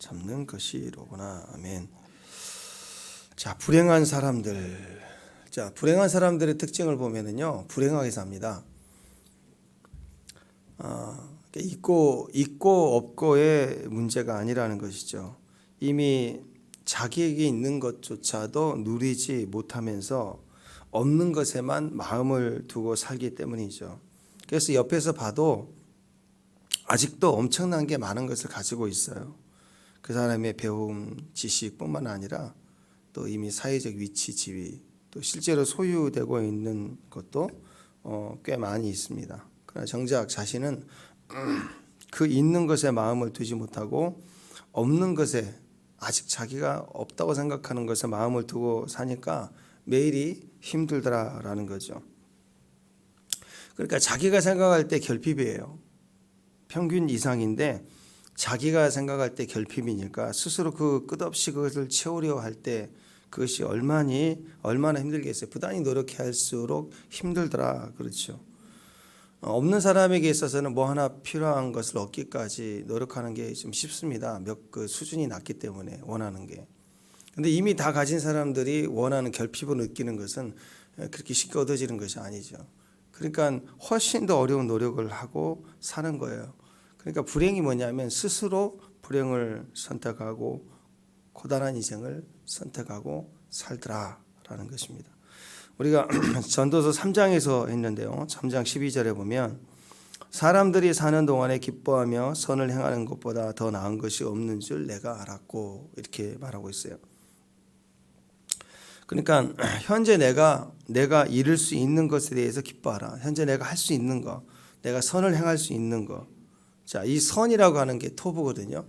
잡는 것이로구나. 아멘. 자, 불행한 사람들. 자, 불행한 사람들의 특징을 보면은요, 불행하게 삽니다. 있고 없고의 문제가 아니라는 것이죠. 이미 자기에게 있는 것조차도 누리지 못하면서 없는 것에만 마음을 두고 살기 때문이죠. 그래서 옆에서 봐도 아직도 엄청난 게 많은 것을 가지고 있어요. 그 사람의 배움, 지식뿐만 아니라 또 이미 사회적 위치, 지위, 또 실제로 소유되고 있는 것도 꽤 많이 있습니다. 그러나 정작 자신은 그 있는 것에 마음을 두지 못하고 없는 것에, 아직 자기가 없다고 생각하는 것에 마음을 두고 사니까 매일이 힘들더라라는 거죠. 그러니까 자기가 생각할 때 결핍이에요. 평균 이상인데 자기가 생각할 때 결핍이니까 스스로 그 끝없이 그것을 채우려 할 때 그것이 얼마나 힘들겠어요. 부단히 노력해야 할수록 힘들더라. 그렇죠. 없는 사람에게 있어서는 뭐 하나 필요한 것을 얻기까지 노력하는 게 좀 쉽습니다. 그 수준이 낮기 때문에 원하는 게. 근데 이미 다 가진 사람들이 원하는 결핍을 느끼는 것은 그렇게 쉽게 얻어지는 것이 아니죠. 그러니까 훨씬 더 어려운 노력을 하고 사는 거예요. 그러니까 불행이 뭐냐면 스스로 불행을 선택하고 고단한 인생을 선택하고 살더라라는 것입니다. 우리가 전도서 3장에서 했는데요. 3장 12절에 보면 사람들이 사는 동안에 기뻐하며 선을 행하는 것보다 더 나은 것이 없는 줄 내가 알았고, 이렇게 말하고 있어요. 그러니까 현재 내가 이룰 수 있는 것에 대해서 기뻐하라. 현재 내가 할 수 있는 거, 내가 선을 행할 수 있는 거. 자, 이 선이라고 하는 게 토부거든요.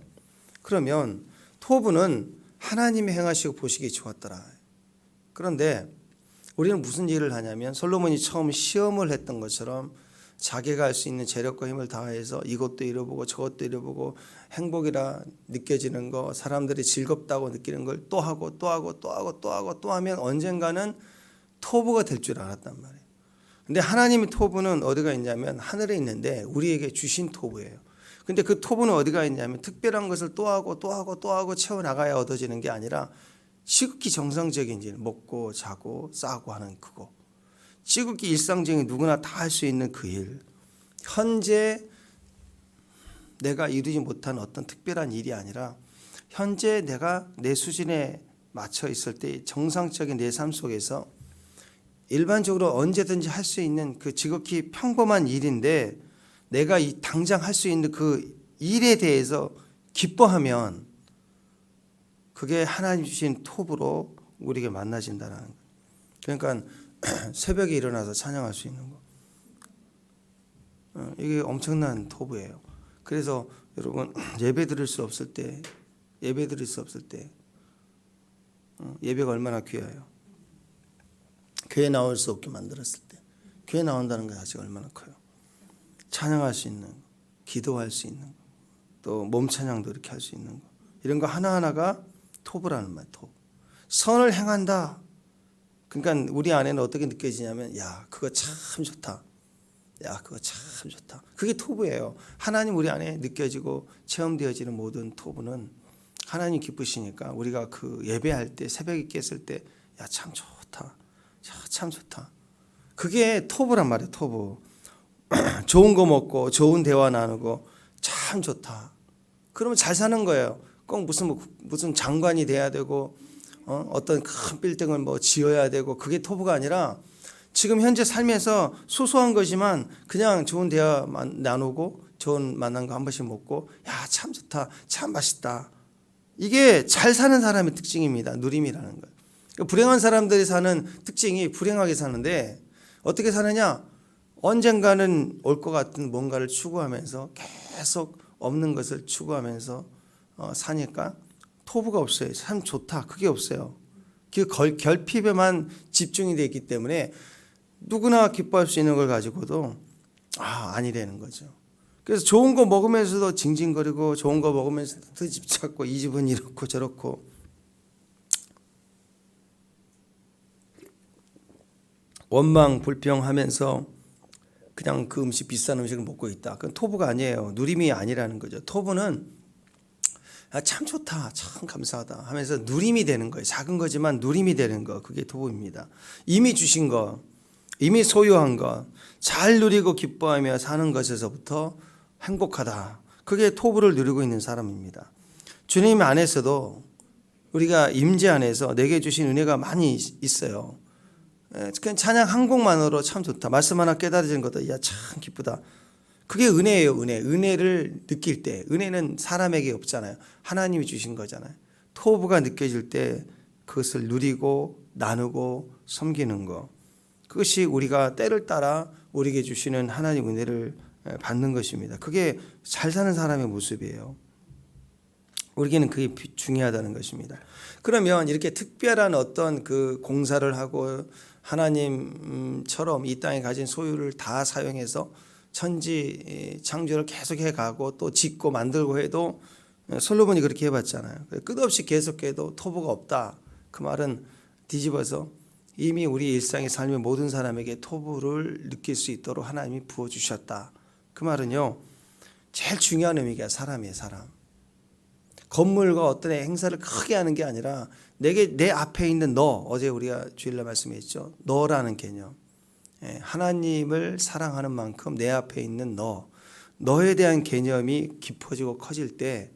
그러면 토부는 하나님이 행하시고 보시기에 좋았더라. 그런데 우리는 무슨 일을 하냐면 솔로몬이 처음 시험을 했던 것처럼 자기가 할 수 있는 재력과 힘을 다해서 이것도 이뤄보고 저것도 이뤄보고 행복이라 느껴지는 거, 사람들이 즐겁다고 느끼는 걸 또 하고 또 하고 또 하고 또 하고 또 하면 언젠가는 토부가 될 줄 알았단 말이에요. 근데 하나님의 토부는 어디가 있냐면 하늘에 있는데 우리에게 주신 토부예요. 근데 그 토부는 어디가 있냐면 특별한 것을 또 하고 또 하고 또 하고 채워나가야 얻어지는 게 아니라 지극히 정상적인 일, 먹고 자고 싸고 하는 그거, 지극히 일상적인 누구나 다 할 수 있는 그 일, 현재 내가 이루지 못한 어떤 특별한 일이 아니라 현재 내가 내 수준에 맞춰 있을 때 정상적인 내 삶 속에서 일반적으로 언제든지 할 수 있는 그 지극히 평범한 일인데 내가 당장 할 수 있는 그 일에 대해서 기뻐하면 그게 하나님 주신 톱으로 우리에게 만나진다는 거예요. 그러니까 새벽에 일어나서 찬양할 수 있는 거, 이게 엄청난 톱이에요. 그래서 여러분 예배 드릴 수 없을 때 예배가 얼마나 귀해요. 교회 나올 수 없게 만들었을 때 교회 나온다는 것 자체가 얼마나 커요. 찬양할 수 있는 거, 기도할 수 있는 거, 또 몸 찬양도 이렇게 할 수 있는 거, 이런 거 하나하나가 톱이라는 말이에요. 톱. 선을 행한다. 그러니까 우리 안에는 어떻게 느껴지냐면 야, 그거 참 좋다. 야, 그거 참 좋다. 그게 토부예요. 하나님 우리 안에 느껴지고 체험되어지는 모든 토부는 하나님 기쁘시니까 우리가 그 예배할 때 새벽에 깼을 때 야, 참 좋다. 야, 참 좋다. 그게 토부란 말이에요. 토부. 좋은 거 먹고 좋은 대화 나누고 참 좋다. 그러면 잘 사는 거예요. 꼭 무슨 장관이 돼야 되고 어떤 큰 빌딩을 뭐 지어야 되고 그게 토부가 아니라 지금 현재 삶에서 소소한 거지만 그냥 좋은 대화 나누고 좋은 만난 거 한 번씩 먹고 야, 참 좋다. 참 맛있다. 이게 잘 사는 사람의 특징입니다. 누림이라는 거예요. 그러니까 불행한 사람들이 사는 특징이 불행하게 사는데 어떻게 사느냐? 언젠가는 올 것 같은 뭔가를 추구하면서 계속 없는 것을 추구하면서 사니까 토부가 없어요. 참 좋다. 그게 없어요. 그 결핍에만 집중이 되어 있기 때문에 누구나 기뻐할 수 있는 걸 가지고도 아니라는 거죠. 그래서 좋은 거 먹으면서도 징징거리고 좋은 거 먹으면서도 집 찾고 이 집은 이렇고 저렇고 원망 불평하면서 그냥 그 음식 비싼 음식을 먹고 있다. 그건 토부가 아니에요. 누림이 아니라는 거죠. 토부는 아, 참 좋다, 참 감사하다 하면서 누림이 되는 거예요. 작은 거지만 누림이 되는 거, 그게 토부입니다. 이미 주신 거, 이미 소유한 것, 잘 누리고 기뻐하며 사는 것에서부터 행복하다. 그게 토부를 누리고 있는 사람입니다. 주님 안에서도 우리가 임재 안에서 내게 주신 은혜가 많이 있어요. 그냥 찬양 한 곡만으로 참 좋다. 말씀 하나 깨달아지는 것도 야, 참 기쁘다. 그게 은혜예요. 은혜를 느낄 때. 은혜는 사람에게 없잖아요. 하나님이 주신 거잖아요. 토부가 느껴질 때 그것을 누리고 나누고 섬기는 거. 그것이 우리가 때를 따라 우리에게 주시는 하나님 은혜를 받는 것입니다. 그게 잘 사는 사람의 모습이에요. 우리에게는 그게 중요하다는 것입니다. 그러면 이렇게 특별한 어떤 그 공사를 하고 하나님처럼 이 땅에 가진 소유를 다 사용해서 천지 창조를 계속해 가고 또 짓고 만들고 해도 솔로몬이 그렇게 해봤잖아요. 끝없이 계속해도 토부가 없다. 그 말은 뒤집어서 이미 우리 일상의 삶의 모든 사람에게 토부를 느낄 수 있도록 하나님이 부어주셨다. 그 말은요, 제일 중요한 의미가 사람이에요. 사람. 건물과 어떤 행사를 크게 하는 게 아니라 내 앞에 있는 너, 어제 우리가 주일날 말씀했죠. 너라는 개념. 하나님을 사랑하는 만큼 내 앞에 있는 너에 대한 개념이 깊어지고 커질 때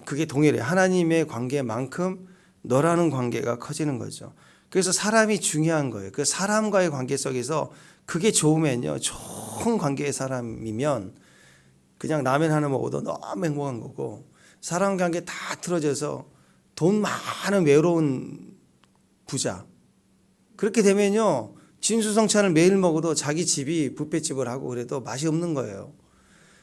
그게 동일해. 하나님의 관계만큼 너라는 관계가 커지는 거죠. 그래서 사람이 중요한 거예요. 그 사람과의 관계 속에서 그게 좋으면요, 좋은 관계의 사람이면 그냥 라면 하나 먹어도 너무 행복한 거고, 사람 관계 다 틀어져서 돈 많은 외로운 부자, 그렇게 되면요 진수성찬을 매일 먹어도 자기 집이 뷔페집을 하고 그래도 맛이 없는 거예요.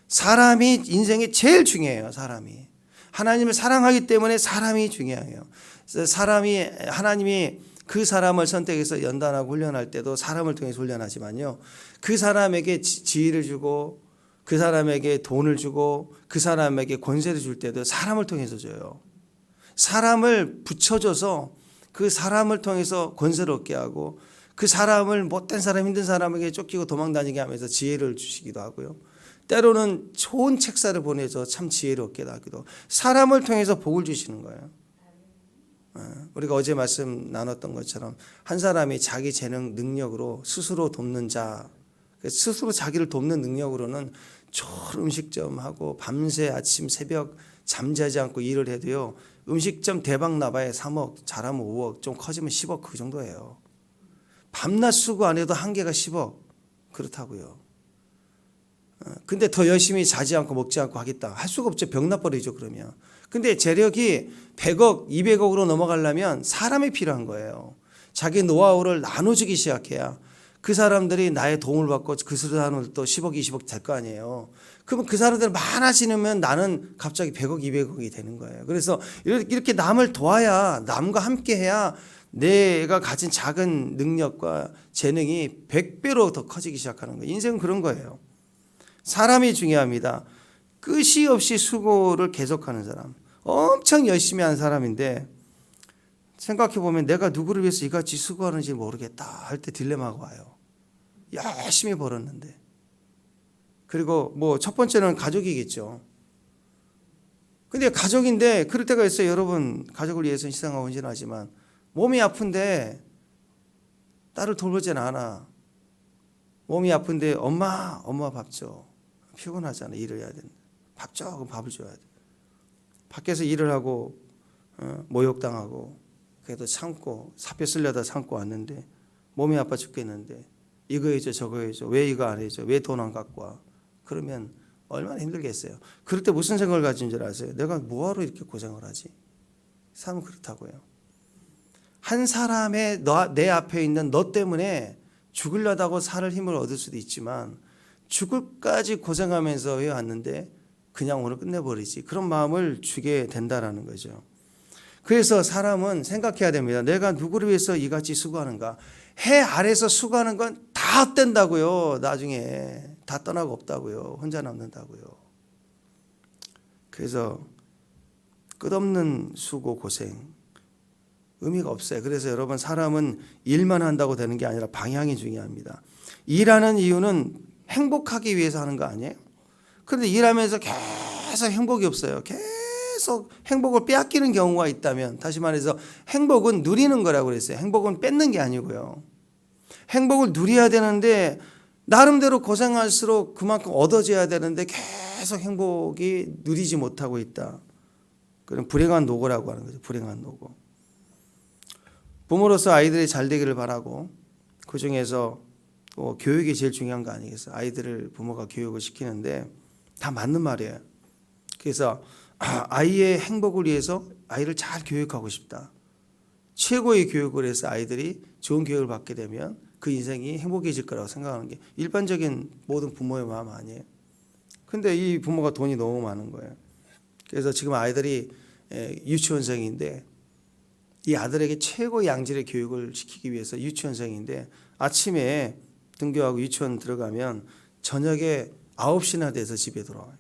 사람이 인생에 제일 중요해요. 사람이 하나님을 사랑하기 때문에 사람이 중요해요. 사람이 하나님이 그 사람을 선택해서 연단하고 훈련할 때도 사람을 통해서 훈련하지만요, 그 사람에게 지혜를 주고 그 사람에게 돈을 주고 그 사람에게 권세를 줄 때도 사람을 통해서 줘요. 사람을 붙여줘서 그 사람을 통해서 권세를 얻게 하고 그 사람을 못된 사람, 힘든 사람에게 쫓기고 도망다니게 하면서 지혜를 주시기도 하고요. 때로는 좋은 책사를 보내서 참 지혜를 얻게 하기도 하고, 사람을 통해서 복을 주시는 거예요. 우리가 어제 말씀 나눴던 것처럼 한 사람이 자기 재능 능력으로 스스로 돕는 자, 스스로 자기를 돕는 능력으로는 좋은 음식점하고 밤새 아침 새벽 잠자지 않고 일을 해도요, 음식점 대박 나봐야 3억, 잘하면 5억, 좀 커지면 10억 그 정도예요. 밤낮 수고 안 해도 한계가 10억 그렇다고요. 근데 더 열심히 자지 않고 먹지 않고 하겠다 할 수가 없죠. 병 나버리죠. 그러면. 근데 재력이 100억 200억으로 넘어가려면 사람이 필요한 거예요. 자기 노하우를 나눠주기 시작해야 그 사람들이 나의 도움을 받고 그 사람들 또 10억 20억 될 거 아니에요. 그러면 그 사람들 많아지면 나는 갑자기 100억 200억이 되는 거예요. 그래서 이렇게 남을 도와야, 남과 함께 해야 내가 가진 작은 능력과 재능이 100배로 더 커지기 시작하는 거예요. 인생은 그런 거예요. 사람이 중요합니다. 끝이 없이 수고를 계속하는 사람, 엄청 열심히 하는 사람인데 생각해 보면 내가 누구를 위해서 이같이 수고하는지 모르겠다 할 때 딜레마가 와요. 열심히 벌었는데. 그리고 뭐 첫 번째는 가족이겠죠. 근데 가족인데 그럴 때가 있어요. 여러분, 가족을 위해서 희생하고 헌신하지만 몸이 아픈데 딸을 돌보지는 않아. 몸이 아픈데 엄마 밥 줘. 피곤하잖아. 일을 해야 된다. 밥 줘. 그럼 밥을 줘야 돼. 밖에서 일을 하고 모욕당하고 그래도 참고 사표 쓰려다 참고 왔는데 몸이 아파 죽겠는데 이거 해줘 저거 해줘, 왜 이거 안 해줘, 왜 돈 안 갖고 와. 그러면 얼마나 힘들겠어요. 그럴 때 무슨 생각을 가진 줄 아세요? 내가 뭐하러 이렇게 고생을 하지? 삶은 그렇다고요. 한 사람의 내 앞에 있는 너 때문에 죽으려다고 살 힘을 얻을 수도 있지만 죽을까지 고생하면서 해왔는데 그냥 오늘 끝내버리지, 그런 마음을 주게 된다라는 거죠. 그래서 사람은 생각해야 됩니다. 내가 누구를 위해서 이같이 수고하는가. 해 아래서 수고하는 건 다 헛된다고요. 나중에 다 떠나고 없다고요. 혼자 남는다고요. 그래서 끝없는 수고 고생 의미가 없어요. 그래서 여러분, 사람은 일만 한다고 되는 게 아니라 방향이 중요합니다. 일하는 이유는 행복하기 위해서 하는 거 아니에요? 그런데 일하면서 계속 행복이 없어요. 계속 계속 행복을 빼앗기는 경우가 있다면, 다시 말해서 행복은 누리는 거라고 그랬어요. 행복은 뺏는 게 아니고요. 행복을 누려야 되는데 나름대로 고생할수록 그만큼 얻어져야 되는데 계속 행복이 누리지 못하고 있다. 그럼 불행한 노고라고 하는 거죠. 불행한 노고. 부모로서 아이들이 잘 되기를 바라고, 그중에서 교육이 제일 중요한 거 아니겠어요? 아이들을 부모가 교육을 시키는데 다 맞는 말이에요. 그래서 아이의 행복을 위해서 아이를 잘 교육하고 싶다. 최고의 교육을 해서 아이들이 좋은 교육을 받게 되면 그 인생이 행복해질 거라고 생각하는 게 일반적인 모든 부모의 마음 아니에요. 근데 이 부모가 돈이 너무 많은 거예요. 그래서 지금 아이들이 유치원생인데, 이 아들에게 최고의 양질의 교육을 시키기 위해서 유치원생인데 아침에 등교하고 유치원 들어가면 저녁에 9시나 돼서 집에 돌아와요.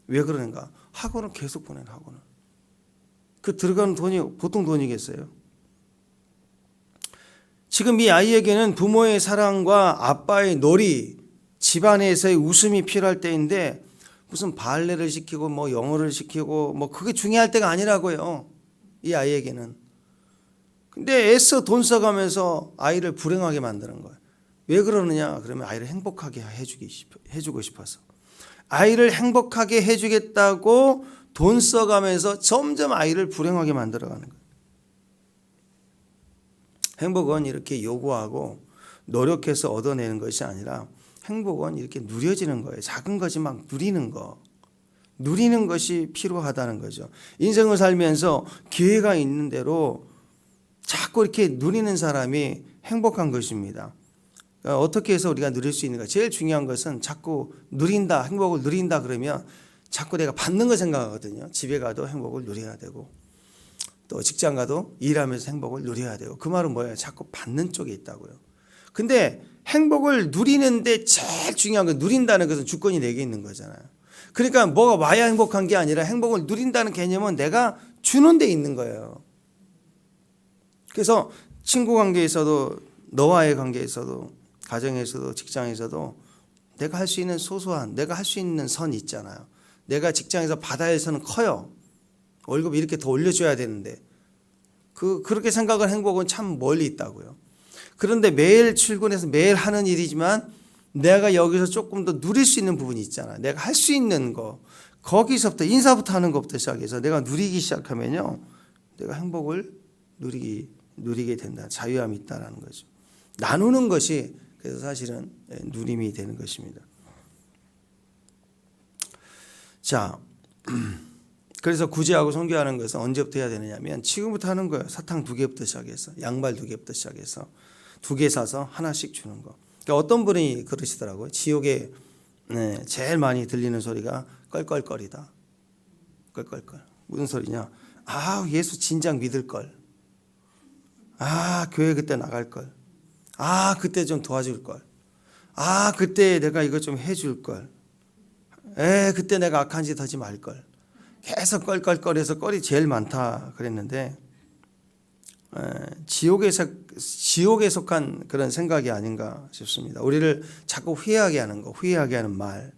왜 그러는가? 학원을 계속 보내는 학원을. 그 들어가는 돈이 보통 돈이겠어요? 지금 이 아이에게는 부모의 사랑과 아빠의 놀이, 집안에서의 웃음이 필요할 때인데 무슨 발레를 시키고 뭐 영어를 시키고 뭐 그게 중요할 때가 아니라고요. 이 아이에게는. 근데 애써 돈 써가면서 아이를 불행하게 만드는 거예요. 왜 그러느냐? 그러면 아이를 행복하게 해주고 싶어서. 아이를 행복하게 해주겠다고 돈 써가면서 점점 아이를 불행하게 만들어가는 거예요. 행복은 이렇게 요구하고 노력해서 얻어내는 것이 아니라 행복은 이렇게 누려지는 거예요. 작은 거지 막 누리는 거. 누리는 것이 필요하다는 거죠. 인생을 살면서 기회가 있는 대로 자꾸 이렇게 누리는 사람이 행복한 것입니다. 어떻게 해서 우리가 누릴 수 있는가? 제일 중요한 것은 자꾸 누린다, 행복을 누린다 그러면 자꾸 내가 받는 거 생각하거든요. 집에 가도 행복을 누려야 되고 또 직장 가도 일하면서 행복을 누려야 되고, 그 말은 뭐예요? 자꾸 받는 쪽에 있다고요. 근데 행복을 누리는데 제일 중요한 건, 누린다는 것은 주권이 내게 있는 거잖아요. 그러니까 뭐가 와야 행복한 게 아니라 행복을 누린다는 개념은 내가 주는 데 있는 거예요. 그래서 친구 관계에서도, 너와의 관계에서도, 가정에서도, 직장에서도 내가 할 수 있는 소소한, 내가 할 수 있는 선 있잖아요. 내가 직장에서 받아야 할 선은 커요. 월급 이렇게 더 올려줘야 되는데 그렇게 생각을 행복은 참 멀리 있다고요. 그런데 매일 출근해서 매일 하는 일이지만 내가 여기서 조금 더 누릴 수 있는 부분이 있잖아요. 내가 할 수 있는 거, 거기서부터 인사부터 하는 것부터 시작해서 내가 누리기 시작하면요, 내가 행복을 누리게 된다. 자유함이 있다라는 거죠. 나누는 것이 그래서 사실은 누림이 되는 것입니다. 자, 그래서 구제하고 선교하는 것은 언제부터 해야 되느냐면 지금부터 하는 거예요. 사탕 2개부터 시작해서, 양말 2개부터 시작해서 2개 사서 하나씩 주는 거. 그러니까 어떤 분이 그러시더라고요. 지옥에 제일 많이 들리는 소리가 껄껄거리다. 껄껄껄. 무슨 소리냐? 아, 예수 진작 믿을 걸. 아, 교회 그때 나갈 걸. 아, 그때 좀 도와줄 걸. 아, 그때 내가 이거 좀 해줄 걸. 그때 내가 악한 짓 하지 말 걸. 계속 껄껄거려서 껄이 제일 많다 그랬는데, 지옥에 속한 그런 생각이 아닌가 싶습니다. 우리를 자꾸 후회하게 하는 거, 후회하게 하는 말.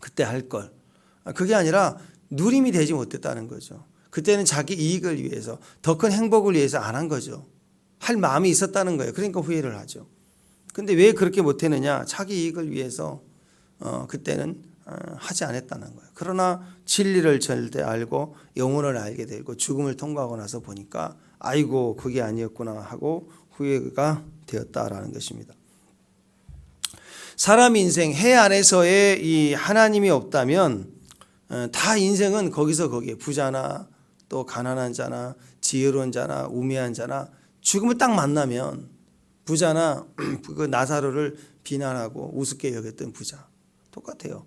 그때 할 걸. 그게 아니라 누림이 되지 못했다는 거죠. 그때는 자기 이익을 위해서, 더 큰 행복을 위해서 안 한 거죠. 할 마음이 있었다는 거예요. 그러니까 후회를 하죠. 근데 왜 그렇게 못했느냐? 자기 이익을 위해서 그때는 하지 않았다는 거예요. 그러나 진리를 절대 알고 영혼을 알게 되고 죽음을 통과하고 나서 보니까 아이고 그게 아니었구나 하고 후회가 되었다라는 것입니다. 사람 인생 해 안에서의 이 하나님이 없다면 다 인생은 거기서 거기에, 부자나 또 가난한 자나 지혜로운 자나 우매한 자나, 죽음을 딱 만나면 부자나 그 나사로를 비난하고 우습게 여겼던 부자 똑같아요.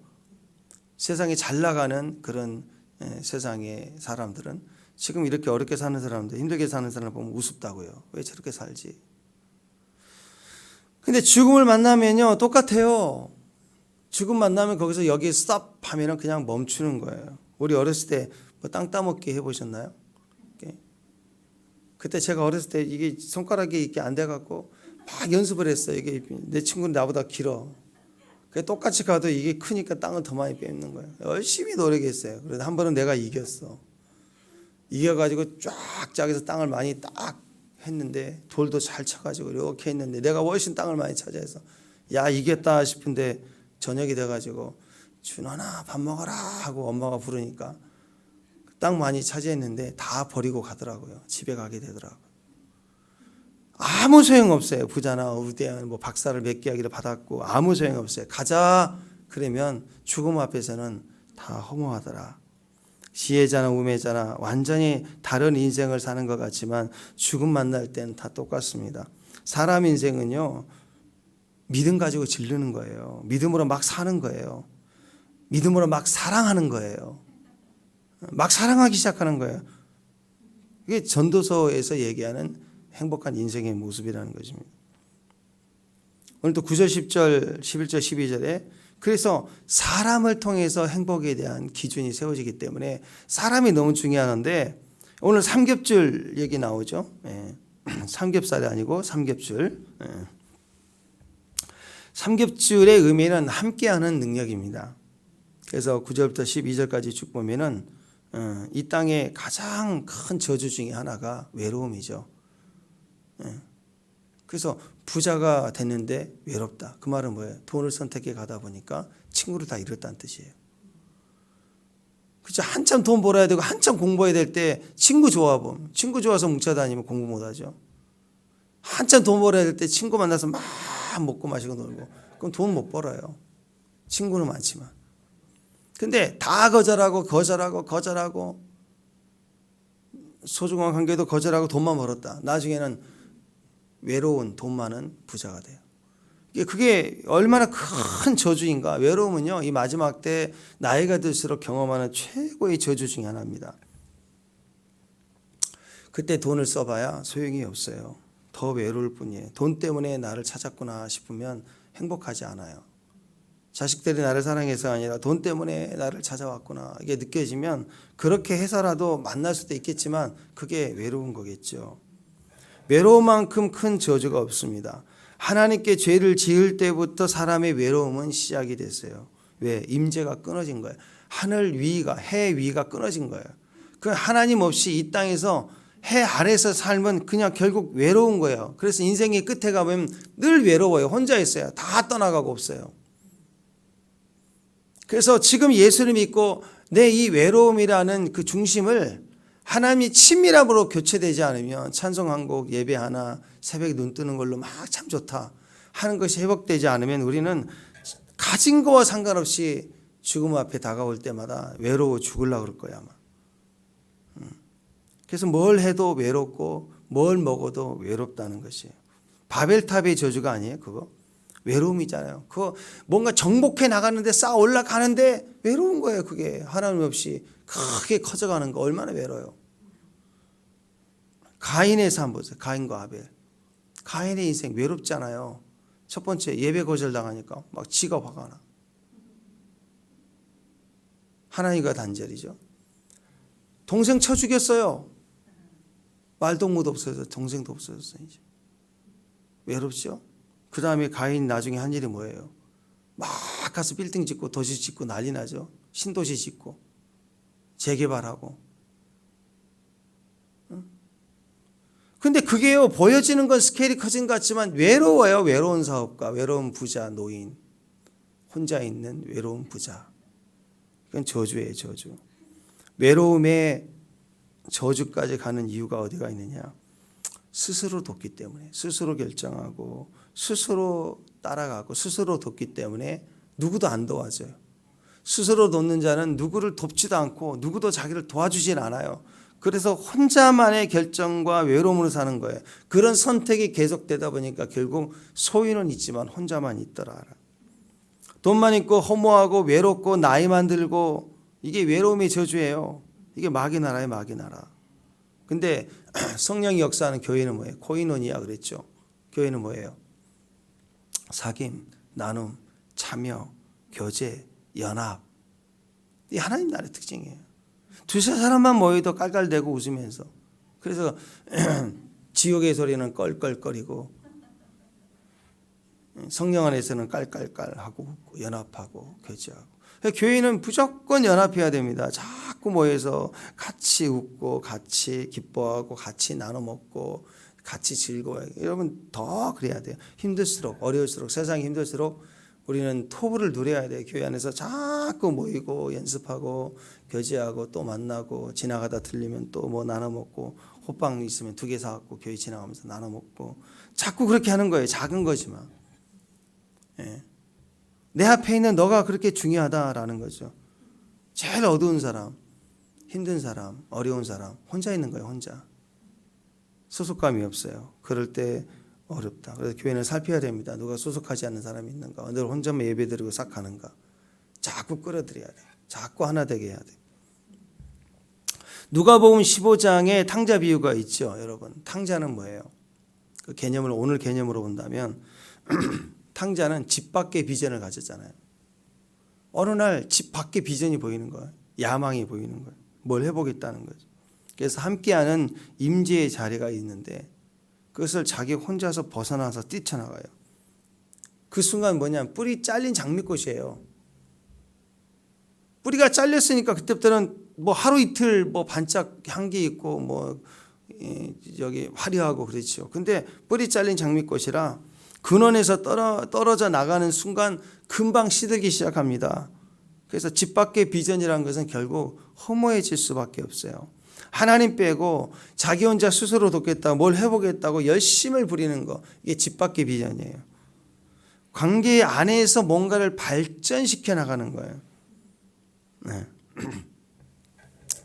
세상에 잘 나가는 그런 세상의 사람들은 지금 이렇게 어렵게 사는 사람들, 힘들게 사는 사람을 보면 우습다고요. 왜 저렇게 살지? 근데 죽음을 만나면요 똑같아요. 죽음 만나면 거기서 여기 스탑 하면은 그냥 멈추는 거예요. 우리 어렸을 때 뭐 땅 따먹기 해보셨나요? 그때 제가 어렸을 때 이게 손가락이 이렇게 안 돼갖고 막 연습을 했어요. 이게 내 친구는 나보다 길어. 똑같이 가도 이게 크니까 땅을 더 많이 뺏는 거예요. 열심히 노력했어요. 그래도 한 번은 내가 이겼어. 이겨가지고 쫙 짝에서 땅을 많이 딱 했는데 돌도 잘 쳐가지고 이렇게 했는데 내가 훨씬 땅을 많이 차지해서 야 이겼다 싶은데 저녁이 돼가지고 준원아 밥 먹어라 하고 엄마가 부르니까 땅 많이 차지했는데 다 버리고 가더라고요. 집에 가게 되더라고요. 아무 소용없어요. 부자나 우대한 뭐 박사를 몇 개 하기를 받았고 아무 소용없어요. 가자 그러면 죽음 앞에서는 다 허무하더라. 지혜자나 우매자나 완전히 다른 인생을 사는 것 같지만 죽음 만날 때는 다 똑같습니다. 사람 인생은요 믿음 가지고 질르는 거예요. 믿음으로 막 사는 거예요. 믿음으로 막 사랑하는 거예요. 막 사랑하기 시작하는 거예요. 이게 전도서에서 얘기하는 행복한 인생의 모습이라는 것입니다. 오늘도 9절, 10절, 11절, 12절에 그래서 사람을 통해서 행복에 대한 기준이 세워지기 때문에 사람이 너무 중요한데 오늘 삼겹줄 얘기 나오죠. 삼겹살이 아니고 삼겹줄. 삼겹줄의 의미는 함께하는 능력입니다. 그래서 9절부터 12절까지 쭉 보면은 이 땅의 가장 큰 저주 중에 하나가 외로움이죠. 그래서 부자가 됐는데 외롭다. 그 말은 뭐예요? 돈을 선택해 가다 보니까 친구를 다 잃었다는 뜻이에요. 그렇죠? 한참 돈 벌어야 되고 한참 공부해야 될 때 친구 좋아하면 친구 좋아서 뭉쳐 다니면 공부 못하죠. 한참 돈 벌어야 될 때 친구 만나서 막 먹고 마시고 놀고 그럼 돈 못 벌어요. 친구는 많지만. 근데 다 거절하고 소중한 관계도 거절하고 돈만 벌었다. 나중에는 외로운 돈 많은 부자가 돼요. 그게 얼마나 큰 저주인가. 외로움은요 이 마지막 때 나이가 들수록 경험하는 최고의 저주 중에 하나입니다. 그때 돈을 써봐야 소용이 없어요. 더 외로울 뿐이에요. 돈 때문에 나를 찾았구나 싶으면 행복하지 않아요. 자식들이 나를 사랑해서 아니라 돈 때문에 나를 찾아왔구나 이게 느껴지면 그렇게 해서라도 만날 수도 있겠지만 그게 외로운 거겠죠. 외로움만큼 큰 저주가 없습니다. 하나님께 죄를 지을 때부터 사람의 외로움은 시작이 됐어요. 왜? 임재가 끊어진 거예요. 하늘 위가 해 위가 끊어진 거예요. 그 하나님 없이 이 땅에서 해 아래서 살면 그냥 결국 외로운 거예요. 그래서 인생의 끝에 가면 늘 외로워요. 혼자 있어요. 다 떠나가고 없어요. 그래서 지금 예수를 믿고 내 이 외로움이라는 그 중심을 하나님이 친밀함으로 교체되지 않으면 찬송 한 곡 예배 하나 새벽에 눈 뜨는 걸로 막 참 좋다 하는 것이 회복되지 않으면 우리는 가진 거와 상관없이 죽음 앞에 다가올 때마다 외로워 죽으려고 그럴 거야 아마. 그래서 뭘 해도 외롭고 뭘 먹어도 외롭다는 것이에요. 바벨탑의 저주가 아니에요 그거. 외로움이잖아요. 그거 뭔가 정복해 나가는데 쌓아 올라가는데 외로운 거예요. 그게 하나님 없이 크게 커져가는 거 얼마나 외로워요. 가인의 삶 보세요. 가인과 아벨. 가인의 인생 외롭잖아요. 첫 번째 예배 거절당하니까 막 지가 화가 나. 하나님과 단절이죠. 동생 쳐 죽였어요. 말동무도 없어져서 동생도 없어졌어요. 이제. 외롭죠. 그 다음에 가인 나중에 한 일이 뭐예요? 막 가서 빌딩 짓고 도시 짓고 난리 나죠. 신도시 짓고 재개발하고. 근데 그게요 보여지는 건 스케일이 커진 것 같지만 외로워요. 외로운 사업가, 외로운 부자, 노인, 혼자 있는 외로운 부자. 이건 저주예요. 저주. 외로움에 저주까지 가는 이유가 어디가 있느냐? 스스로 돕기 때문에, 스스로 결정하고 스스로 따라가고 스스로 돕기 때문에 누구도 안 도와줘요. 스스로 돕는 자는 누구를 돕지도 않고 누구도 자기를 도와주질 않아요. 그래서 혼자만의 결정과 외로움으로 사는 거예요. 그런 선택이 계속되다 보니까 결국 소유는 있지만 혼자만 있더라. 돈만 있고 허무하고 외롭고 나이만 들고 이게 외로움의 저주예요. 이게 마귀 나라예요. 마귀 나라. 근데 성령이 역사하는 교회는 뭐예요? 코이노니아 그랬죠. 교회는 뭐예요? 사귐, 나눔, 참여, 교제, 연합. 이 하나님 나라의 특징이에요. 두세 사람만 모여도 깔깔대고 웃으면서. 그래서 지옥의 소리는 껄껄거리고 성령 안에서는 깔깔깔하고 웃고 연합하고 교제하고. 교회는 무조건 연합해야 됩니다. 자꾸 모여서 같이 웃고 같이 기뻐하고 같이 나눠 먹고 같이 즐거워요. 여러분 더 그래야 돼요. 힘들수록 어려울수록 세상이 힘들수록 우리는 토부를 누려야 돼요. 교회 안에서 자꾸 모이고 연습하고 교제하고 또 만나고 지나가다 들리면 또 뭐 나눠 먹고 호빵 있으면 2개 사갖고 교회 지나가면서 나눠 먹고 자꾸 그렇게 하는 거예요. 작은 거지만. 예. 내 앞에 있는 너가 그렇게 중요하다라는 거죠. 제일 어두운 사람, 힘든 사람, 어려운 사람 혼자 있는 거예요. 혼자. 소속감이 없어요. 그럴 때 어렵다. 그래서 교회는 살펴야 됩니다. 누가 소속하지 않는 사람이 있는가. 늘 혼자만 예배드리고 싹 가는가. 자꾸 끌어들여야 돼요. 자꾸 하나 되게 해야 돼요. 누가복음 15장에 탕자 비유가 있죠. 여러분 탕자는 뭐예요? 그 개념을 오늘 개념으로 본다면 탕자는 집 밖에 비전을 가졌잖아요. 어느 날 집 밖에 비전이 보이는 거예요. 야망이 보이는 거예요. 뭘 해보겠다는 거죠. 그래서 함께하는 임재의 자리가 있는데 그것을 자기 혼자서 벗어나서 뛰쳐나가요. 그 순간 뭐냐면 뿌리 잘린 장미꽃이에요. 뿌리가 잘렸으니까 그때부터는 뭐 하루 이틀 뭐 반짝 향기 있고 뭐 여기 화려하고 그렇죠. 근데 뿌리 잘린 장미꽃이라 근원에서 떨어져 나가는 순간 금방 시들기 시작합니다. 그래서 집 밖의 비전이라는 것은 결국 허무해질 수밖에 없어요. 하나님 빼고 자기 혼자 스스로 돕겠다, 뭘 해보겠다고 열심을 부리는 거, 이게 집 밖의 비전이에요. 관계 안에서 뭔가를 발전시켜 나가는 거예요. 네.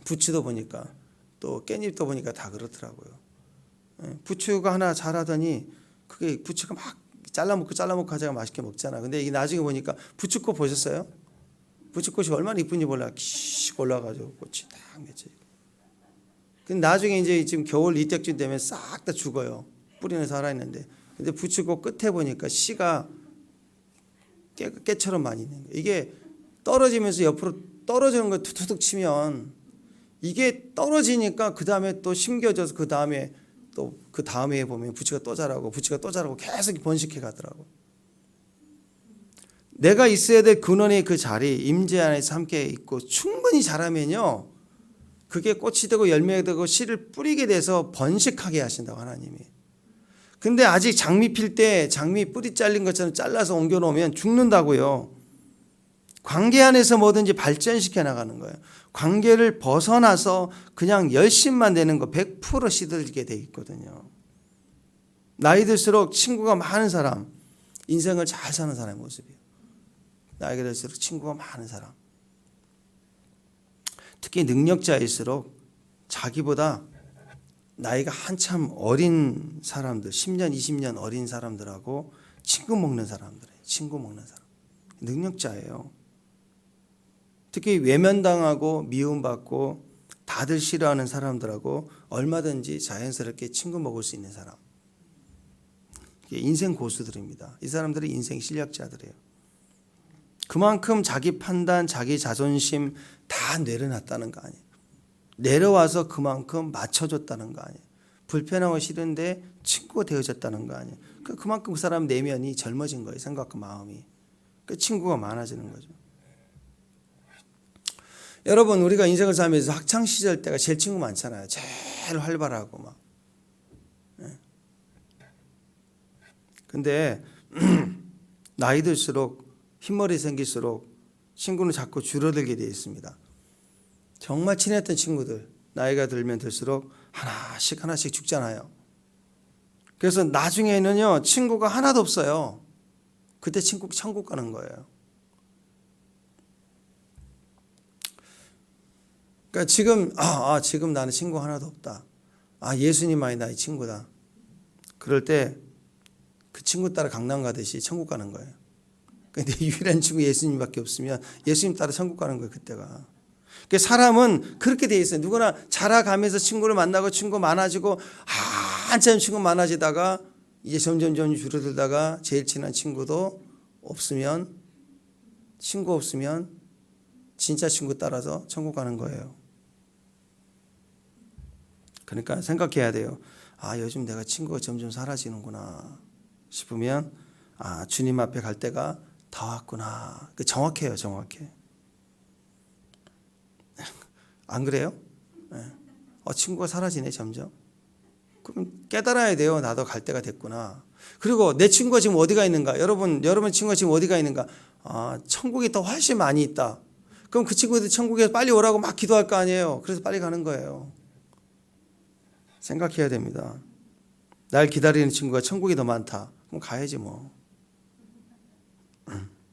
부추도 보니까 또 깻잎도 보니까 다 그렇더라고요. 부추가 하나 자라더니 그게 부추가 막 잘라먹고 하자가 맛있게 먹잖아. 근데 이게 나중에 보니까 부추꽃 보셨어요? 부추꽃이 얼마나 이쁜지 몰라. 씩 올라가지고 꽃이 딱 맺혀요. 근데 나중에 이제 지금 겨울 이때쯤 되면 싹 다 죽어요. 뿌리는 살아있는데. 근데 부추꽃 끝에 보니까 씨가 깨처럼 많이 있는 거예요. 이게 떨어지면서 옆으로 떨어지는 거 툭툭 치면 이게 떨어지니까 그 다음에 또 심겨져서 그 다음에 또 그 다음에 보면 부추가 또 자라고 부추가 또 자라고 계속 번식해 가더라고. 내가 있어야 될 근원의 그 자리 임재 안에서 함께 있고 충분히 자라면요 그게 꽃이 되고 열매가 되고 씨를 뿌리게 돼서 번식하게 하신다고 하나님이. 근데 아직 장미 필 때 장미 뿌리 잘린 것처럼 잘라서 옮겨 놓으면 죽는다고요. 관계 안에서 뭐든지 발전시켜 나가는 거예요. 관계를 벗어나서 그냥 열심만 되는 거 100% 시들게 돼 있거든요. 나이 들수록 친구가 많은 사람, 인생을 잘 사는 사람의 모습이에요. 나이가 들수록 친구가 많은 사람. 특히 능력자일수록 자기보다 나이가 한참 어린 사람들, 10년, 20년 어린 사람들하고 친구 먹는 사람들이에요. 친구 먹는 사람. 능력자예요. 특히 외면당하고 미움받고 다들 싫어하는 사람들하고 얼마든지 자연스럽게 친구 먹을 수 있는 사람. 인생 고수들입니다. 이 사람들은 인생 실력자들이에요. 그만큼 자기 판단, 자기 자존심 다 내려놨다는 거 아니에요. 내려와서 그만큼 맞춰줬다는 거 아니에요. 불편하고 싫은데 친구가 되어졌다는 거 아니에요. 그만큼 그 사람 내면이 젊어진 거예요. 생각과 마음이. 그 친구가 많아지는 거죠. 여러분 우리가 인생을 살면서 학창시절 때가 제일 친구 많잖아요. 제일 활발하고 막. 근데 나이 들수록 흰머리 생길수록 친구는 자꾸 줄어들게 되어 있습니다. 정말 친했던 친구들 나이가 들면 들수록 하나씩 죽잖아요. 그래서 나중에는요 친구가 하나도 없어요. 그때 친구 천국 가는 거예요. 그러니까 지금 나는 친구 하나도 없다. 예수님만이 나의 친구다. 그럴 때 그 친구 따라 강남 가듯이 천국 가는 거예요. 근데 유일한 친구 예수님밖에 없으면 예수님 따라 천국 가는 거예요. 그때가. 그러니까 사람은 그렇게 돼 있어요. 누구나 자라가면서 친구를 만나고 친구 많아지고 한참 친구 많아지다가 이제 점점 줄어들다가 제일 친한 친구도 없으면 친구 없으면 진짜 친구 따라서 천국 가는 거예요. 그러니까 생각해야 돼요. 요즘 내가 친구가 점점 사라지는구나 싶으면 아, 주님 앞에 갈 때가 다 왔구나. 정확해요, 정확해. 안 그래요? 네. 친구가 사라지네 점점. 그럼 깨달아야 돼요. 나도 갈 때가 됐구나. 그리고 내 친구가 지금 어디가 있는가? 여러분 친구가 지금 어디가 있는가? 아, 천국이 더 훨씬 많이 있다. 그럼 그 친구들 천국에 빨리 오라고 막 기도할 거 아니에요. 그래서 빨리 가는 거예요. 생각해야 됩니다. 날 기다리는 친구가 천국이 더 많다. 그럼 가야지 뭐.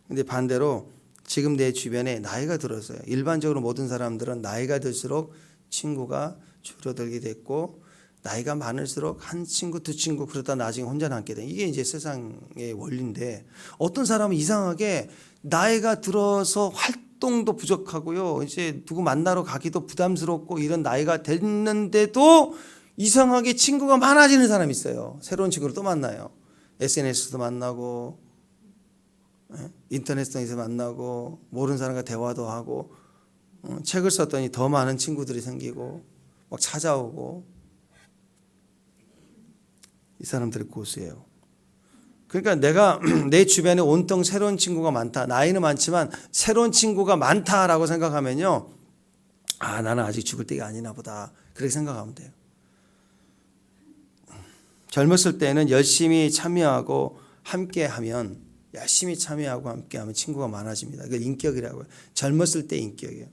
근데 반대로 지금 내 주변에 나이가 들어서요. 일반적으로 모든 사람들은 나이가 들수록 친구가 줄어들게 됐고, 나이가 많을수록 한 친구, 두 친구 그러다 나중에 혼자 남게 돼. 이게 이제 세상의 원리인데, 어떤 사람은 이상하게 나이가 들어서 활동도 부족하고요. 이제 누구 만나러 가기도 부담스럽고 이런 나이가 됐는데도 이상하게 친구가 많아지는 사람이 있어요. 새로운 친구를 또 만나요. SNS도 만나고, 인터넷상에서 만나고, 모르는 사람과 대화도 하고, 책을 썼더니 더 많은 친구들이 생기고 막 찾아오고. 이 사람들이 고수예요. 그러니까 내가 내 주변에 온통 새로운 친구가 많다. 나이는 많지만 새로운 친구가 많다라고 생각하면요, 아, 나는 아직 죽을 때가 아니나 보다. 그렇게 생각하면 돼요. 젊었을 때는 열심히 참여하고 함께하면, 열심히 참여하고 함께하면 친구가 많아집니다. 그게 인격이라고요. 젊었을 때 인격이에요.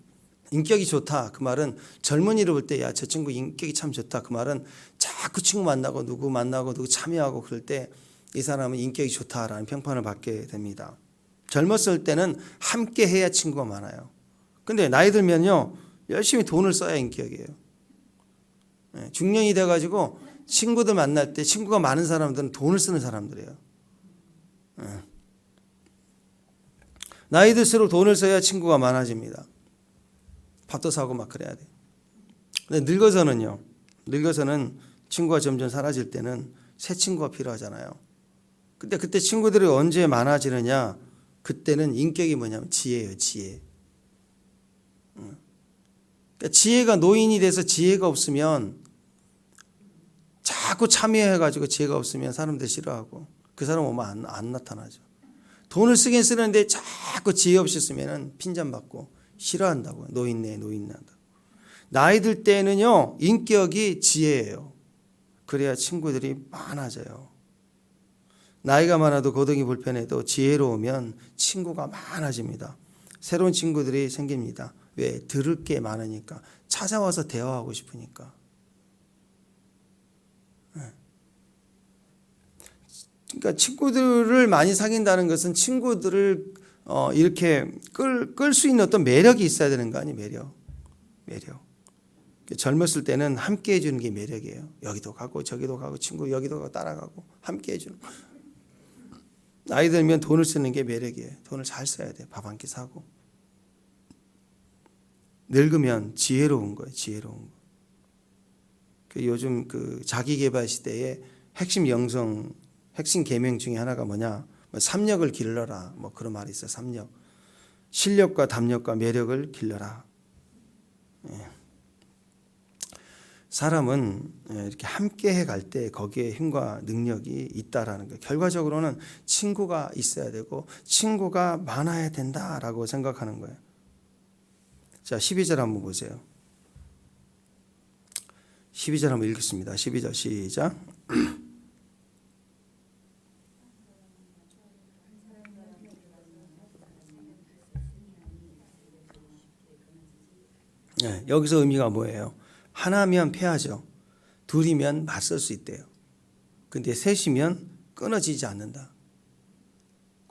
인격이 좋다. 그 말은 젊은이를 볼 때, 야, 저 친구 인격이 참 좋다. 그 말은 자꾸 친구 만나고 누구 참여하고 그럴 때 이 사람은 인격이 좋다라는 평판을 받게 됩니다. 젊었을 때는 함께 해야 친구가 많아요. 근데 나이 들면요, 열심히 돈을 써야 인격이에요. 중년이 돼가지고 친구들 만날 때, 친구가 많은 사람들은 돈을 쓰는 사람들이에요. 나이 들수록 돈을 써야 친구가 많아집니다. 밥도 사고 막 그래야 돼. 근데 늙어서는 친구가 점점 사라질 때는 새 친구가 필요하잖아요. 근데 그때 친구들이 언제 많아지느냐? 그때는 인격이 뭐냐면 지혜예요, 지혜. 그러니까 지혜가 노인이 돼서 지혜가 없으면, 자꾸 참여해가지고 지혜가 없으면 사람들 싫어하고 그 사람 오면 안 나타나죠. 돈을 쓰긴 쓰는데 자꾸 지혜 없이 쓰면 핀잔받고 싫어한다고요. 노인네. 나이 들 때는요, 인격이 지혜예요. 그래야 친구들이 많아져요. 나이가 많아도 거동이 불편해도 지혜로우면 친구가 많아집니다. 새로운 친구들이 생깁니다. 왜? 들을 게 많으니까. 찾아와서 대화하고 싶으니까. 그러니까 친구들을 많이 사귄다는 것은 친구들을 이렇게 끌 수 있는 어떤 매력이 있어야 되는 거 아니에요? 매력. 젊었을 때는 함께 해주는 게 매력이에요. 여기도 가고 저기도 가고 친구 여기도 가고 따라가고 함께 해주는 거. 나이 들면 돈을 쓰는 게 매력이에요. 돈을 잘 써야 돼. 밥 한 끼 사고. 늙으면 지혜로운 거예요. 지혜로운 거. 요즘 그 자기개발 시대에 핵심 계명 중에 하나가 뭐냐? 삼력을 길러라. 뭐 그런 말이 있어요. 삼력. 실력과 담력과 매력을 길러라. 사람은 이렇게 함께 해갈 때 거기에 힘과 능력이 있다라는 거예요. 결과적으로는 친구가 있어야 되고 친구가 많아야 된다라고 생각하는 거예요. 자, 12절 한번 보세요. 12절 한번 읽겠습니다. 12절 시작. 네, 여기서 의미가 뭐예요? 하나면 패하죠. 둘이면 맞설 수 있대요. 근데 셋이면 끊어지지 않는다.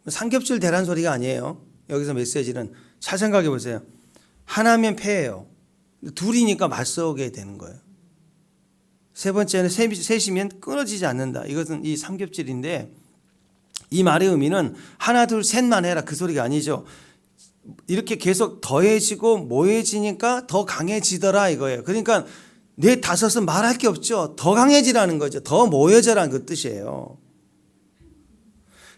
삼겹줄 대란 소리가 아니에요. 여기서 메시지는 잘 생각해 보세요. 하나면 패해요. 둘이니까 맞서게 되는 거예요. 세 번째는 셋이면 끊어지지 않는다. 이것은 이 삼겹줄인데, 이 말의 의미는 하나 둘 셋만 해라 그 소리가 아니죠. 이렇게 계속 더해지고 모여지니까 더 강해지더라 이거예요. 그러니까 네 다섯은 말할 게 없죠. 더 강해지라는 거죠. 더 모여져라는 그 뜻이에요.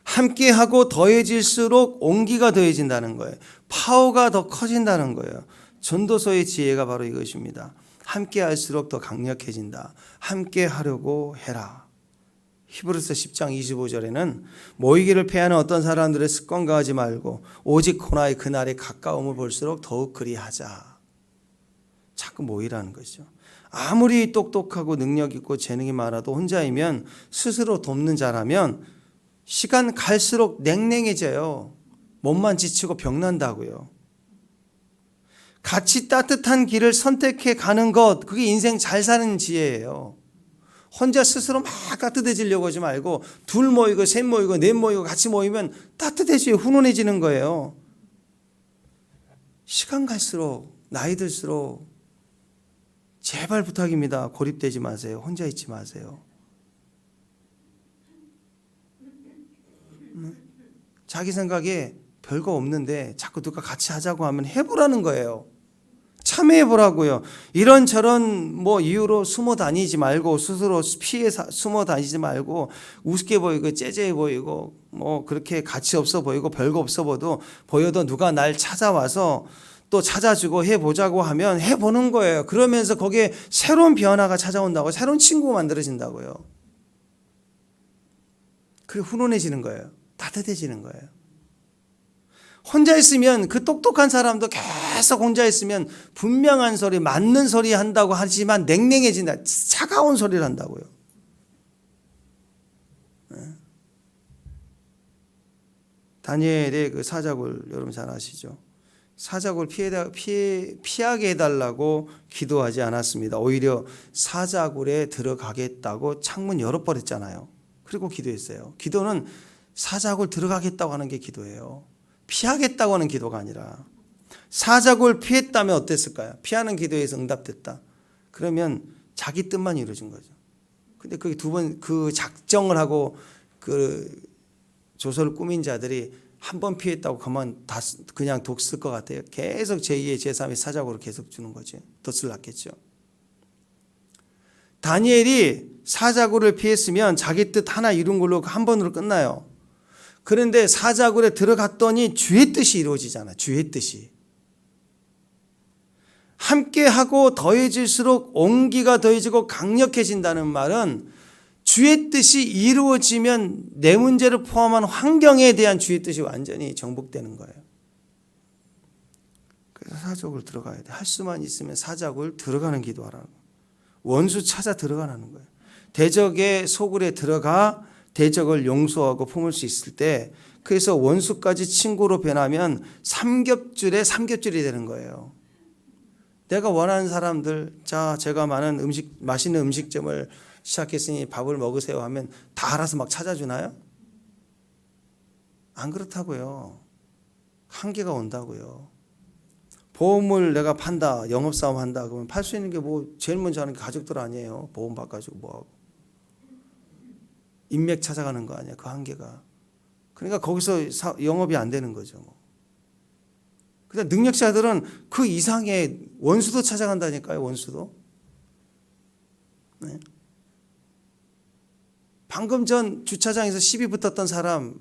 함께하고 더해질수록 온기가 더해진다는 거예요. 파워가 더 커진다는 거예요. 전도서의 지혜가 바로 이것입니다. 함께할수록 더 강력해진다. 함께하려고 해라. 히브리서 10장 25절에는 모이기를 패하는 어떤 사람들의 습관과 하지 말고 오직 고나의 그날이 가까움을 볼수록 더욱 그리하자. 자꾸 모이라는 거죠. 아무리 똑똑하고 능력 있고 재능이 많아도 혼자이면 스스로 돕는 자라면 시간 갈수록 냉랭해져요. 몸만 지치고 병난다고요. 같이 따뜻한 길을 선택해 가는 것, 그게 인생 잘 사는 지혜예요. 혼자 스스로 막 따뜻해지려고 하지 말고 둘 모이고 셋 모이고 넷 모이고 같이 모이면 따뜻해지고 훈훈해지는 거예요. 시간 갈수록 나이 들수록 제발 부탁입니다. 고립되지 마세요. 혼자 있지 마세요. 자기 생각에 별거 없는데 자꾸 누가 같이 하자고 하면 해보라는 거예요. 참여해보라고요. 이런저런 이유로 숨어 다니지 말고 스스로 피해 숨어 다니지 말고 우습게 보이고 째째해 보이고 그렇게 가치 없어 보이고 별거 없어 보여도 누가 날 찾아와서 또 찾아주고 해보자고 하면 해보는 거예요. 그러면서 거기에 새로운 변화가 찾아온다고, 새로운 친구가 만들어진다고요. 그게 훈훈해지는 거예요. 따뜻해지는 거예요. 혼자 있으면 그 똑똑한 사람도 계속 혼자 있으면 분명한 소리, 맞는 소리 한다고 하지만 냉랭해진다. 차가운 소리를 한다고요. 다니엘의 그 사자굴 여러분 잘 아시죠? 사자굴 피하게 해달라고 기도하지 않았습니다. 오히려 사자굴에 들어가겠다고 창문 열어버렸잖아요. 그리고 기도했어요. 기도는 사자굴 들어가겠다고 하는 게 기도예요. 피하겠다고 하는 기도가 아니라. 사자굴 피했다면 어땠을까요? 피하는 기도에서 응답됐다. 그러면 자기 뜻만 이루어진 거죠. 근데 그게 두 번 그 작정을 하고 그 조서를 꾸민 자들이 한 번 피했다고 그냥 독 쓸 것 같아요. 계속 제2의 제3의 사자굴을 계속 주는 거죠. 덫을 놨겠죠. 다니엘이 사자굴을 피했으면 자기 뜻 하나 이룬 걸로 한 번으로 끝나요. 그런데 사자굴에 들어갔더니 주의 뜻이 이루어지잖아요. 주의 뜻이. 함께하고 더해질수록 온기가 더해지고 강력해진다는 말은 주의 뜻이 이루어지면 내 문제를 포함한 환경에 대한 주의 뜻이 완전히 정복되는 거예요. 그래서 사자굴 들어가야 돼. 할 수만 있으면 사자굴 들어가는 기도하라는 거예요. 원수 찾아 들어가라는 거예요. 대적의 소굴에 들어가 대적을 용서하고 품을 수 있을 때, 그래서 원수까지 친구로 변하면 삼겹줄에 삼겹줄이 되는 거예요. 내가 원하는 사람들, 자, 제가 맛있는 음식점을 시작했으니 밥을 먹으세요 하면 다 알아서 막 찾아주나요? 안 그렇다고요. 한계가 온다고요. 보험을 내가 판다, 영업사업 한다, 그러면 팔 수 있는 게 제일 먼저 하는 게 가족들 아니에요. 보험 바꿔주고 뭐하고. 인맥 찾아가는 거 아니야, 그 한계가. 그러니까 거기서 영업이 안 되는 거죠. 근데 능력자들은 그 이상의 원수도 찾아간다니까요, 원수도. 네. 방금 전 주차장에서 시비 붙었던 사람,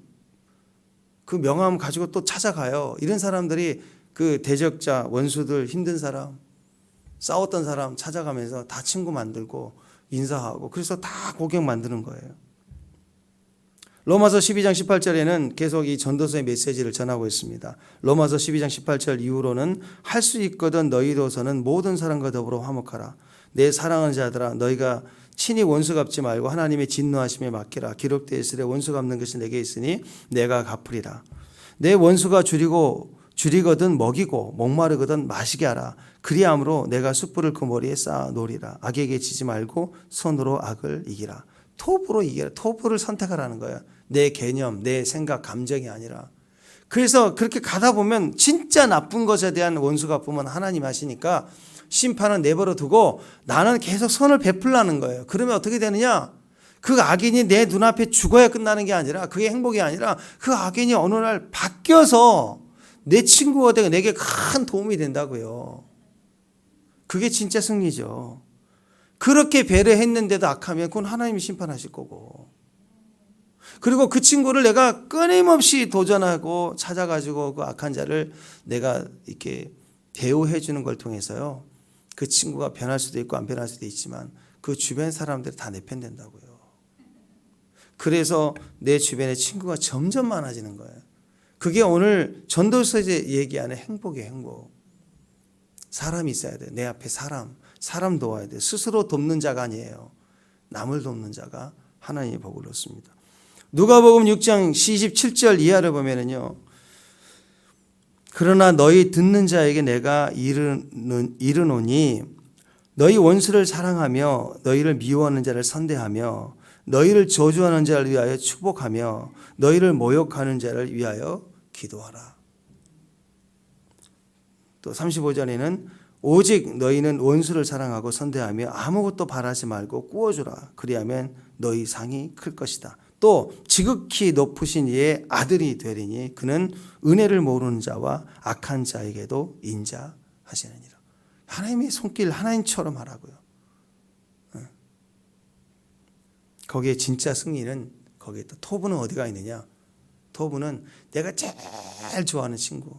그 명함 가지고 또 찾아가요. 이런 사람들이 그 대적자, 원수들, 힘든 사람, 싸웠던 사람 찾아가면서 다 친구 만들고 인사하고, 그래서 다 고객 만드는 거예요. 로마서 12장 18절에는 계속 이 전도서의 메시지를 전하고 있습니다. 로마서 12장 18절 이후로는 할 수 있거든 너희로서는 모든 사람과 더불어 화목하라. 내 사랑하는 자들아, 너희가 친히 원수 갚지 말고 하나님의 진노하심에 맡기라. 기록되어 있으되 원수 갚는 것이 내게 있으니 내가 갚으리라. 내 원수가 줄이거든 먹이고 목마르거든 마시게 하라. 그리함으로 내가 숯불을 그 머리에 쌓아 놓으리라. 악에게 지지 말고 손으로 악을 이기라. 톱으로 이기라. 톱을 선택하라는 거야. 내 개념, 내 생각, 감정이 아니라. 그래서 그렇게 가다 보면 진짜 나쁜 것에 대한 원수 갚으면 하나님 하시니까 심판은 내버려 두고 나는 계속 선을 베풀라는 거예요. 그러면 어떻게 되느냐? 그 악인이 내 눈앞에 죽어야 끝나는 게 아니라, 그게 행복이 아니라 그 악인이 어느 날 바뀌어서 내 친구가 되고 내게 큰 도움이 된다고요. 그게 진짜 승리죠. 그렇게 배려했는데도 악하면 그건 하나님이 심판하실 거고, 그리고 그 친구를 내가 끊임없이 도전하고 찾아가지고 그 악한 자를 내가 이렇게 대우해 주는 걸 통해서요, 그 친구가 변할 수도 있고 안 변할 수도 있지만 그 주변 사람들이 다 내 편 된다고요. 그래서 내 주변에 친구가 점점 많아지는 거예요. 그게 오늘 전도서에서 얘기하는 행복이에요. 행복. 사람이 있어야 돼요. 내 앞에 사람 도와야 돼요. 스스로 돕는 자가 아니에요. 남을 돕는 자가 하나님의 복을 얻습니다. 누가복음 6장 27절 이하를 보면은요. 그러나 너희 듣는 자에게 내가 이르노니 너희 원수를 사랑하며 너희를 미워하는 자를 선대하며 너희를 저주하는 자를 위하여 축복하며 너희를 모욕하는 자를 위하여 기도하라. 또 35절에는 오직 너희는 원수를 사랑하고 선대하며 아무것도 바라지 말고 꾸어주라. 그리하면 너희 상이 클 것이다. 또 지극히 높으신 이의 아들이 되리니 그는 은혜를 모르는 자와 악한 자에게도 인자하시느니라. 하나님의 손길 하나님처럼 하라고요. 거기에 진짜 승리는 거기에 또 토부는 어디가 있느냐? 토부는 내가 제일 좋아하는 친구.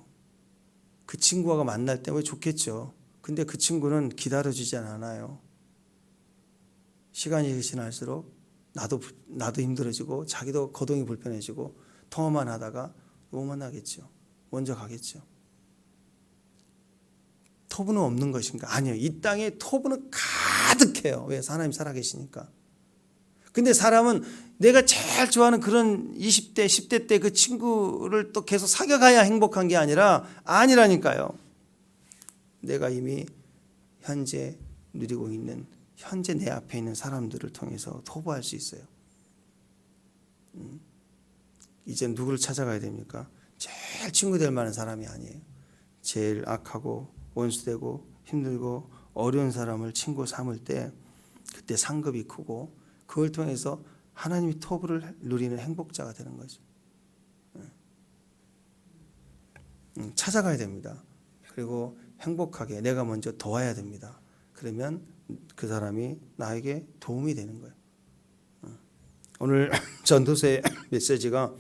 그 친구가 만날 때 왜 좋겠죠. 근데 그 친구는 기다려주지 않아요. 시간이 지날수록 나도 힘들어지고 자기도 거동이 불편해지고 통화만 하다가 못 만나겠죠. 먼저 가겠죠. 토부는 없는 것인가? 아니요. 이 땅에 토부는 가득해요. 왜? 하나님 살아계시니까. 근데 사람은 내가 제일 좋아하는 그런 20대, 10대 때 그 친구를 또 계속 사귀어가야 행복한 게 아니라니까요. 내가 이미 현재 누리고 있는 현재 내 앞에 있는 사람들을 통해서 토부할 수 있어요. 이제 누구를 찾아가야 됩니까? 제일 친구 될 만한 사람이 아니에요. 제일 악하고 원수되고 힘들고 어려운 사람을 친구 삼을 때 그때 상급이 크고 그걸 통해서 하나님이 토부를 누리는 행복자가 되는 거죠. 찾아가야 됩니다. 그리고 행복하게 내가 먼저 도와야 됩니다. 그러면 그 사람이 나에게 도움이 되는 거예요. 오늘 전도서의 메시지가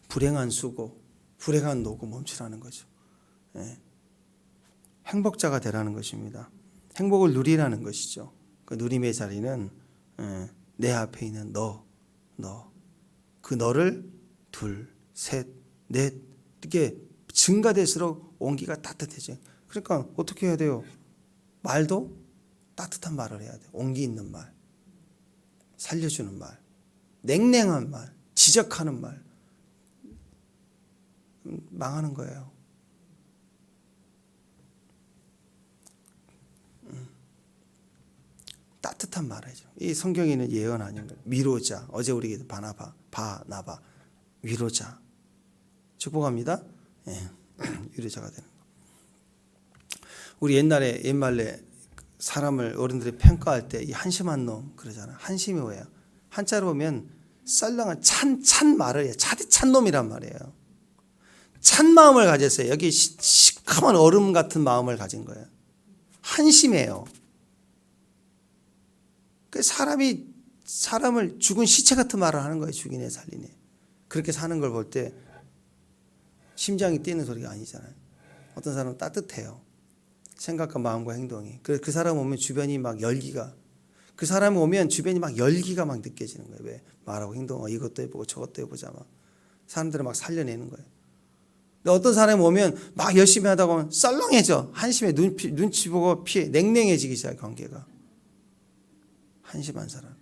불행한 수고, 불행한 노고 멈추라는 거죠. 행복자가 되라는 것입니다. 행복을 누리라는 것이죠. 그 누림의 자리는 내 앞에 있는 너, 그 너를 둘, 셋, 넷 이렇게 증가될수록 온기가 따뜻해져요. 그러니까 어떻게 해야 돼요? 말도 따뜻한 말을 해야 돼요. 온기 있는 말, 살려주는 말, 냉랭한 말, 지적하는 말 망하는 거예요. 따뜻한 말이죠. 이 성경에는 예언 아닌가요? 위로자. 어제 우리 바나바 위로자. 축복합니다. 위로자가 되는 거. 우리 옛말에 사람을 어른들이 평가할 때 이 한심한 놈 그러잖아요. 한심이 뭐예요? 한자로 보면 썰렁한 찬 말을 해요. 찬 놈이란 말이에요. 찬 마음을 가졌어요. 여기 시커먼 얼음 같은 마음을 가진 거예요. 한심해요. 그 사람을 죽은 시체 같은 말을 하는 거예요. 죽이네 살리네. 그렇게 사는 걸 볼 때 심장이 뛰는 소리가 아니잖아요. 어떤 사람은 따뜻해요. 생각과 마음과 행동이. 그 사람 오면 주변이 막 열기가. 그 사람 오면 주변이 막 열기가 막 느껴지는 거예요. 왜? 말하고 행동하고 이것도 해보고 저것도 해보자 막. 사람들을 막 살려내는 거예요. 근데 어떤 사람이 오면 막 열심히 하다 보면 썰렁해져. 한심해. 눈치 보고 피해. 냉랭해지기 시작해 관계가. 한심한 사람.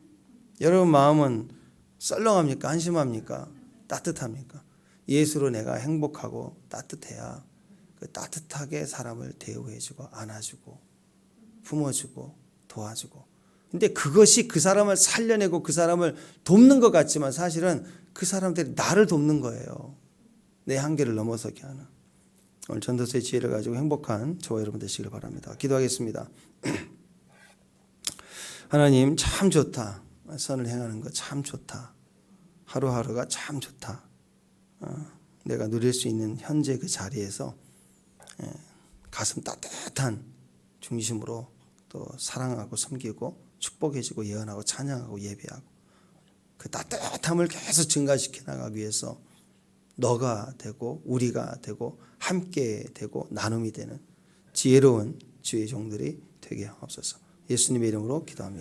여러분 마음은 썰렁합니까? 한심합니까? 따뜻합니까? 예수로 내가 행복하고 따뜻해야 그 따뜻하게 사람을 대우해주고 안아주고 품어주고 도와주고. 근데 그것이 그 사람을 살려내고 그 사람을 돕는 것 같지만 사실은 그 사람들이 나를 돕는 거예요. 내 한계를 넘어서게 하는. 오늘 전도서의 지혜를 가지고 행복한 저와 여러분 되시길 바랍니다. 기도하겠습니다. 하나님 참 좋다. 선을 행하는 거 참 좋다. 하루하루가 참 좋다. 내가 누릴 수 있는 현재 그 자리에서 가슴 따뜻한 중심으로 또 사랑하고 섬기고 축복해주고 예언하고 찬양하고 예배하고 그 따뜻함을 계속 증가시켜 나가기 위해서 너가 되고 우리가 되고 함께 되고 나눔이 되는 지혜로운 주의 종들이 되게 하옵소서. 예수님의 이름으로 기도합니다.